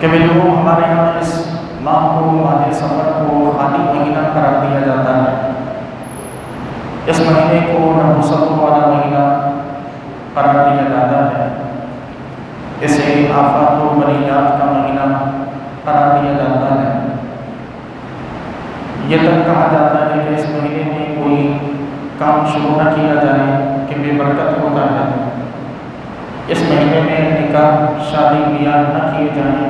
کہ بھی لوگوں ہمارے یہاں اس ماہ کو ماہ سفر کو خالی مہینہ قرار دیا جاتا ہے، اس مہینے کو نحوست والا مہینہ قرار دیا جاتا ہے، اسے آفات و بلیات کا مہینہ قرار دیا جاتا ہے۔ یہ تک کہا جاتا ہے کہ اس مہینے میں کوئی کام شروع نہ کیا جائے کہ بے برکت ہوتا ہے، اس مہینے میں نکاح شادی بیاہ نہ کیے جائیں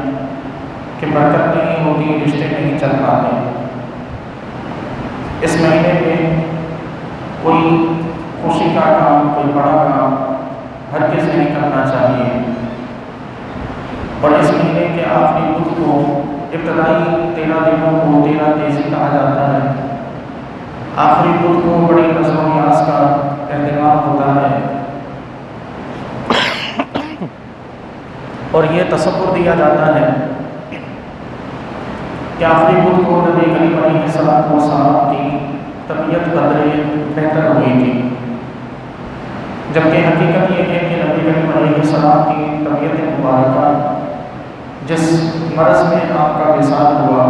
کہ برکت نہیں ہوتی، رشتے نہیں چل پاتے۔ اس مہینے میں کوئی خوشی کا کام، کوئی بڑا کام ہرگز نہیں کرنا چاہیے، اور اس مہینے کے آخری بدھ کو ابتدائی 13 دنوں کو 13 تیزی کہا جاتا ہے۔ آخری بدھ کو بڑی نظر و نیاز کا اہتمام ہوتا ہے، اور یہ تصور دیا جاتا ہے کہ آخری بدھ کو نبی کریم علیہ السلام کی طبیعت قدرے بہتر ہوئی تھی، جبکہ حقیقت یہ ہے کہ نبی کریم علیہ السلام کی طبیعت مبارکہ جس مرض میں آپ کا وصال ہوا،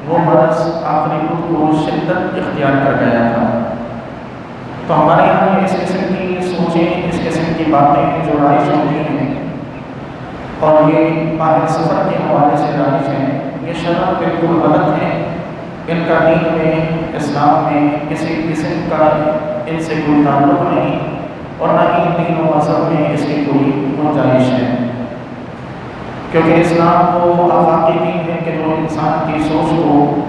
وہ مرض آخری بدھ کو شدت اختیار کر گیا تھا۔ تو ہمارے یہاں اس قسم کی سوچیں، اس قسم کی باتیں جو رائج ہوتی ہیں اور یہ ماہ سفر کے حوالے سے رائج ہیں، یہ شرح بالکل غلط ہے۔ ان کا دین میں، اسلام میں کسی قسم کا ان سے کوئی تعلق نہیں، اور نہ ہی دین و مذہب میں اس کی کوئی گنجائش ہے، کیونکہ اسلام کو آفاقی دین ہے کہ جو انسان کی سوچ کو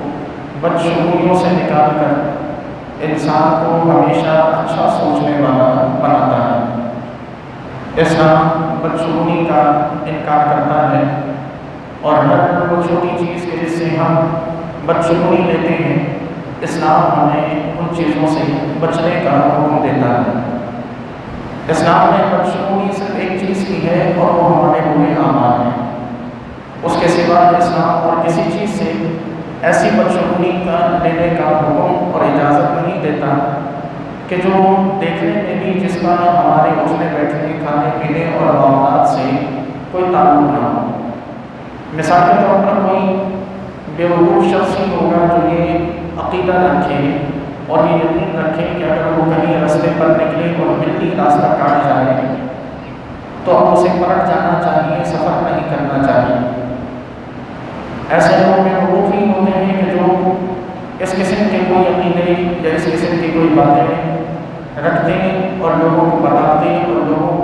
بدشگونیوں سے نکال کر انسان کو ہمیشہ اچھا سوچنے والا بناتا ہے۔ اسلام بدشگونی کا انکار کرتا ہے، اور ہر وہ چھوٹی چیز کے جس سے ہم بدشگونی لیتے ہیں، اسلام ہمیں ان چیزوں سے بچنے کا حکم دیتا ہے۔ اسلام نے بدشگونی صرف ایک چیز کی ہے، اور وہ ہمارے برے اعمال ہیں۔ اس کے سوا اسلام اور کسی چیز سے ایسی بدشگونی کا لینے کا حکم اور اجازت نہیں دیتا کہ جو دیکھنے میں بھی جس کا ہمارے اٹھنے بیٹھنے، کھانے پینے اور معاملات سے کوئی تعلق نہ ہو۔ مثال کے طور پر کوئی بیوقوف شخص ہی ہوگا جو یہ عقیدہ رکھے اور یہ یقین رکھے کہ اگر وہ کہیں راستے پر نکلے اور مٹی راستہ کاٹ جائے تو اب اسے پلٹ جانا چاہیے، سفر نہیں کرنا چاہیے۔ ایسے لوگ بیوقوف ہی ہوتے ہیں کہ جو اس قسم کے کوئی عقیدے یا اس قسم کی کوئی باتیں رکھتے ہیں اور لوگوں کو بتاتے ہیں اور لوگوں